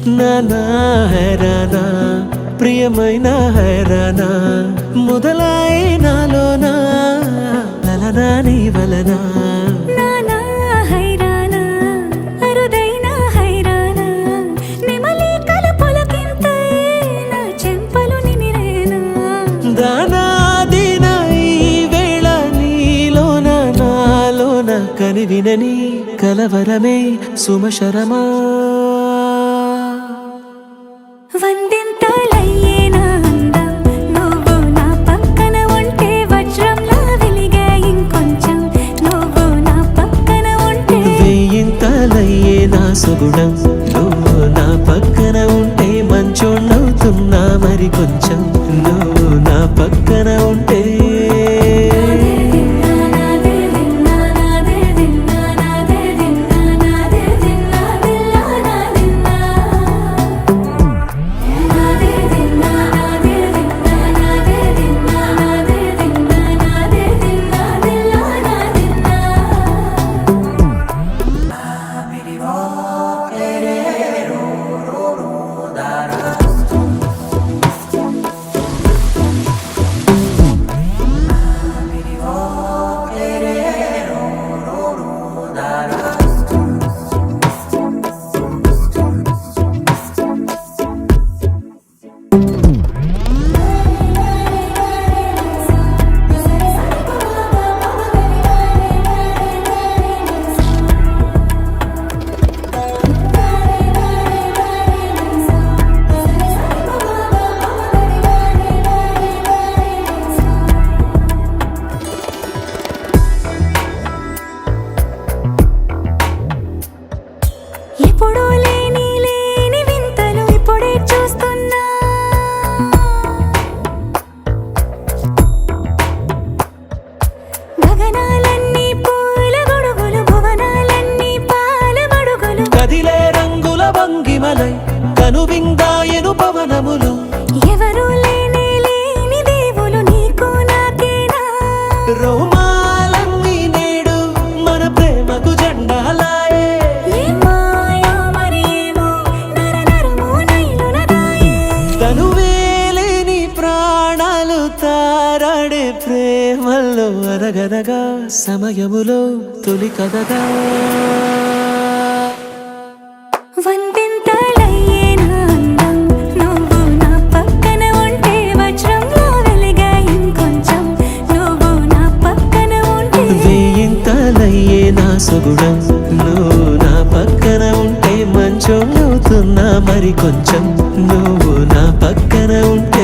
నానా హైరానా ప్రియమైన హైరానా మొదలై నాలోనా లలనా నీ వలనా నానా హైరానా అరుదైన హైరానా నెమలి కలపులకింతై నా చెంపలు నిమిరేనా దానాదిన ఈ వేళ నీలోన నాలోన కనివినని కలవరమే సుమశరమా వందింతలయ్యేనా అందం నువ్వు నా పక్కన ఉంటే వజ్రంలా వెలిగే ఇంకొంచెం నువ్వు నా పక్కన ఉంటే వెయ్యింతలయ్యే నా సుగుణం నువ్వు నా పక్కన ఉంటే మంచోణ్ణవుతున్నా మరి కొంచెం నువ్వు నా పక్కన ఉంటే ఎప్పుడూ లేని వింతలు ఇప్పుడే చూస్తున్నా గగనాలన్నీ పూల గొడుగులు భువనాలన్నీ పాల మడుగులు కదిలే రంగుల భంగిమలై కనువిందాయను పవనములు ఎవరూ లేని దేవులు నీకు నాకేనా రోమాలన్నీ నేడు మన ప్రేమకు జెండాలాయే ఏమాయో మరి ఏమో నరనరమో నైలున దాయే తనువేలేని ప్రాణాలు తారాడే ప్రేమల్లో అనగనగా సమయములో తొలి కథగా వందింతలయ్యేనా అందం నువ్వు నా పక్కన ఉంటే వజ్రంలా వెలిగే ఇంకొంచెం నువ్వు నా పక్కన ఉంటే వెయ్యింతలయ్యే నా సుగుణం నువ్వు నా పక్కన ఉంటే మంచోణ్ణవుతున్నా మరి కొంచెం నువ్వు నా పక్కన ఉంటే